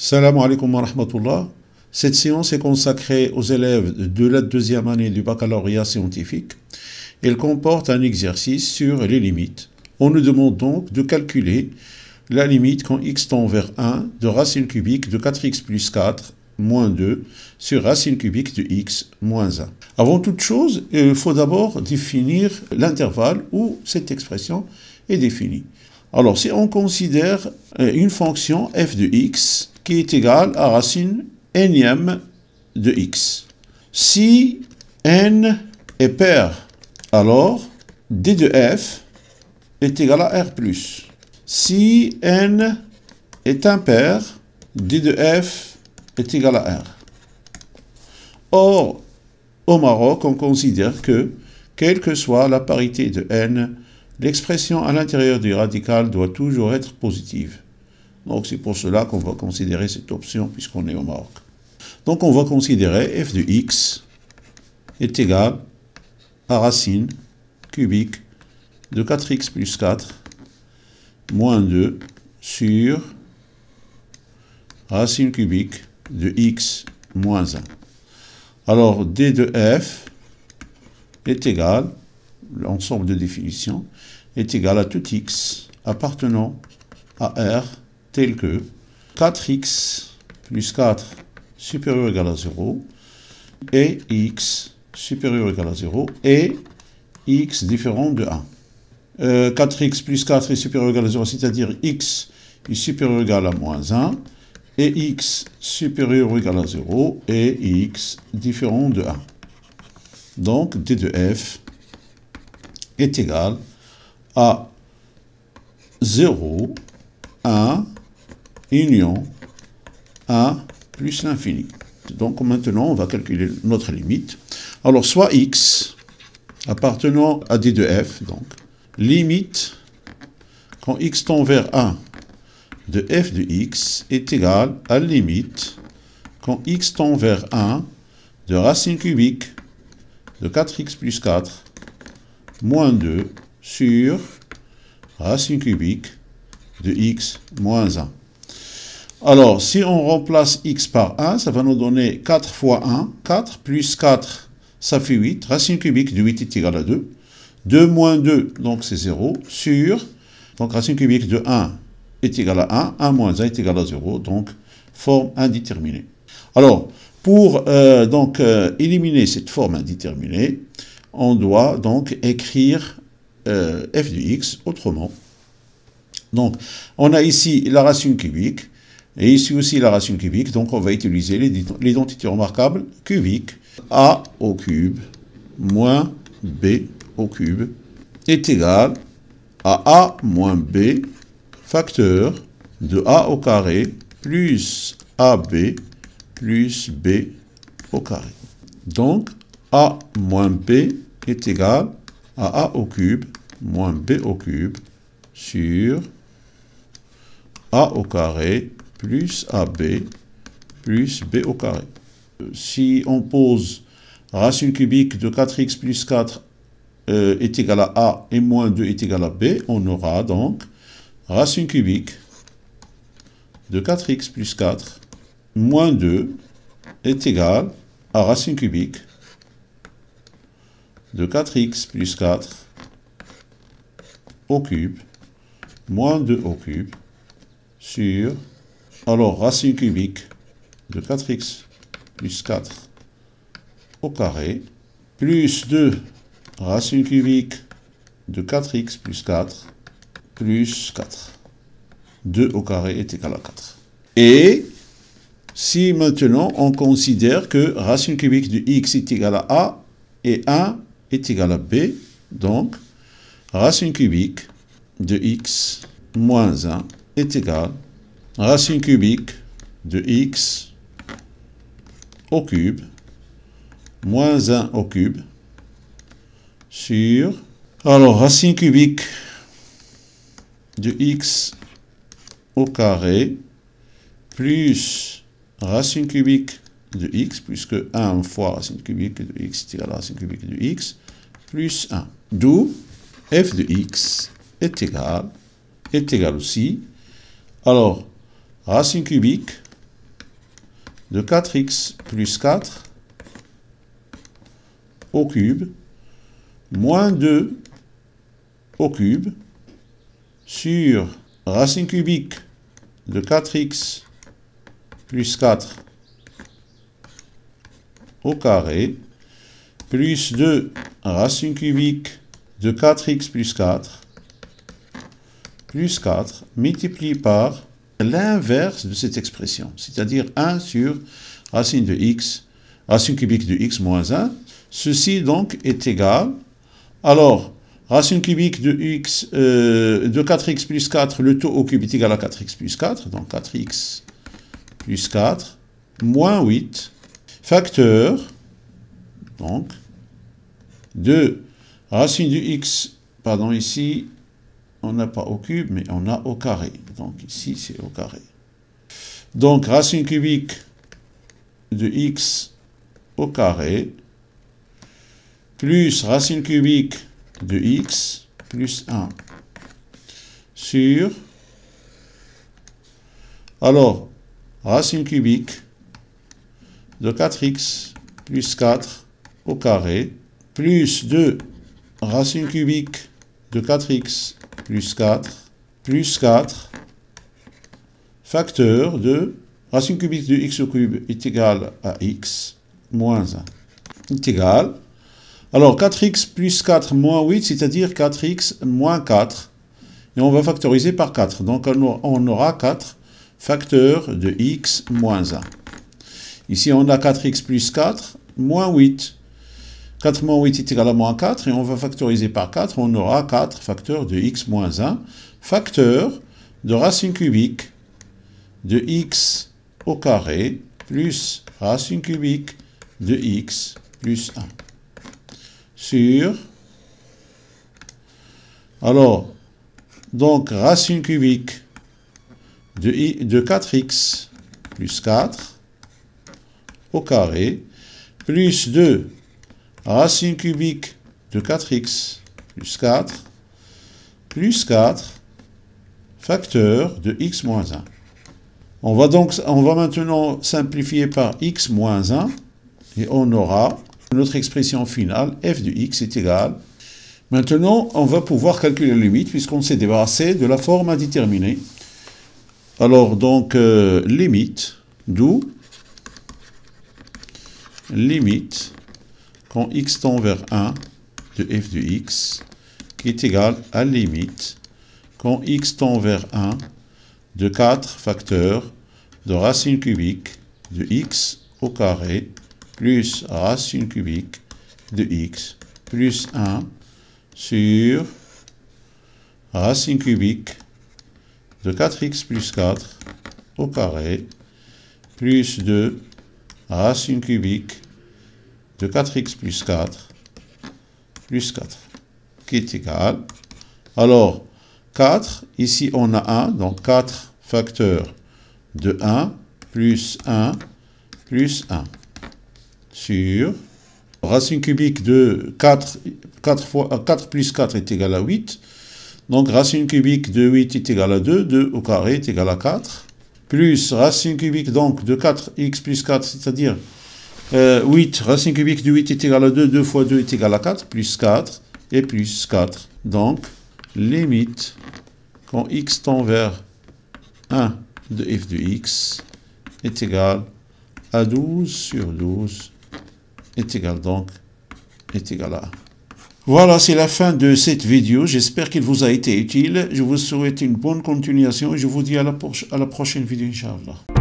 Salam alaikum wa rahmatullah. Cette séance est consacrée aux élèves de la deuxième année du baccalauréat scientifique. Elle comporte un exercice sur les limites. On nous demande donc de calculer la limite quand x tend vers 1 de racine cubique de 4x plus 4 moins 2 sur racine cubique de x moins 1. Avant toute chose, il faut d'abord définir l'intervalle où cette expression est définie. Alors, si on considère une fonction f de x qui est égale à racine nème de x. Si n est pair, alors d de f est égal à r+. Si n est impair, d de f est égal à r. Or, au Maroc, on considère que, quelle que soit la parité de n, l'expression à l'intérieur du radical doit toujours être positive. Donc c'est pour cela qu'on va considérer cette option puisqu'on est au Maroc. Donc on va considérer f de x est égal à racine cubique de 4x plus 4 moins 2 sur racine cubique de x moins 1. Alors d de f est égal, l'ensemble de définitions, est égal à tout x appartenant à r tel que 4x plus 4 supérieur ou égal à 0 et x supérieur ou égal à 0 et x différent de 1. 4x plus 4 est supérieur ou égal à 0, c'est-à-dire x est supérieur ou égal à moins 1 et x supérieur ou égal à 0 et x différent de 1. Donc d de f est égal à 0, 1, union 1 plus l'infini. Donc maintenant, on va calculer notre limite. Alors, soit x appartenant à d de f, donc, limite quand x tend vers 1 de f de x est égal à limite quand x tend vers 1 de racine cubique de 4x plus 4 moins 2 sur racine cubique de x moins 1. Alors, si on remplace x par 1, ça va nous donner 4 fois 1. 4 plus 4, ça fait 8. Racine cubique de 8 est égal à 2. 2 moins 2, donc c'est 0. Sur, donc racine cubique de 1 est égal à 1. 1 moins 1 est égal à 0. Donc, forme indéterminée. Alors, pour éliminer cette forme indéterminée, on doit donc écrire f de x autrement. Donc, on a ici la racine cubique. Et ici aussi la racine cubique, donc on va utiliser l'identité remarquable cubique. A au cube moins b au cube est égal à a moins b facteur de a au carré plus ab plus b au carré. Donc a moins b est égal à a au cube moins b au cube sur a au carré plus AB plus B au carré. Si on pose racine cubique de 4x plus 4 est égal à A et moins 2 est égal à B, on aura donc racine cubique de 4x plus 4 moins 2 est égal à racine cubique de 4x plus 4 au cube moins 2 au cube sur, alors racine cubique de 4x plus 4 au carré, plus 2 racine cubique de 4x plus 4 plus 4. 2 au carré est égal à 4. Et si maintenant on considère que racine cubique de x est égal à a et 1 est égal à b, donc racine cubique de x moins 1 est égal à racine cubique de x au cube moins 1 au cube sur, alors racine cubique de x au carré plus racine cubique de x, puisque 1 fois racine cubique de x est égal à racine cubique de x plus 1. D'où f de x est égal aussi, alors racine cubique de 4x plus 4 au cube moins 2 au cube sur racine cubique de 4x plus 4 au carré plus 2 racine cubique de 4x plus 4 multiplié par l'inverse de cette expression, c'est-à-dire 1 sur racine de x, racine cubique de x moins 1. Ceci donc est égal, alors racine cubique de x de 4x plus 4, le tout au cube est égal à 4x plus 4, donc 4x plus 4 moins 8, facteur donc de racine de x, pardon, ici on n'a pas au cube mais on a au carré, donc ici c'est au carré, donc racine cubique de x au carré plus racine cubique de x plus 1 sur, alors racine cubique de 4x plus 4 au carré plus 2 racine cubique de 4x plus 4 facteur de racine cubique de x au cube est égal à x moins 1 est égal, alors 4x plus 4 moins 8, c'est-à-dire 4x moins 4, et on va factoriser par 4, donc on aura 4 facteur de x moins 1. Ici on a 4x plus 4 moins 8. 4 moins 8 est égal à moins 4, et on va factoriser par 4, on aura 4 facteur de x moins 1, facteur de racine cubique de x au carré, plus racine cubique de x plus 1, sur, alors, donc racine cubique de 4x plus 4 au carré, plus 2 racine cubique de 4x plus 4 facteur de x moins 1. On va maintenant simplifier par x moins 1 et on aura notre expression finale f de x est égal. Maintenant, on va pouvoir calculer la limite puisqu'on s'est débarrassé de la forme indéterminée. Alors donc limite, d'où limite quand x tend vers 1 de f de x qui est égal à limite quand x tend vers 1 de 4 facteurs de racine cubique de x au carré plus racine cubique de x plus 1 sur racine cubique de 4x plus 4 au carré plus 2 racine cubique de 4x plus 4 qui est égal, alors 4, ici on a 1, donc 4 facteurs de 1 plus 1 sur racine cubique de 4 plus 4 est égal à 8, donc racine cubique de 8 est égal à 2, 2 au carré est égal à 4, plus racine cubique donc de 4x plus 4, c'est-à-dire 8, racine cubique de 8 est égal à 2, 2 fois 2 est égal à 4, plus 4 et plus 4. Donc, limite, quand x tend vers 1 de f de x est égal à 12 sur 12 est égal à 1. Voilà, c'est la fin de cette vidéo. J'espère qu'il vous a été utile. Je vous souhaite une bonne continuation et je vous dis à la prochaine vidéo, Inch'Allah.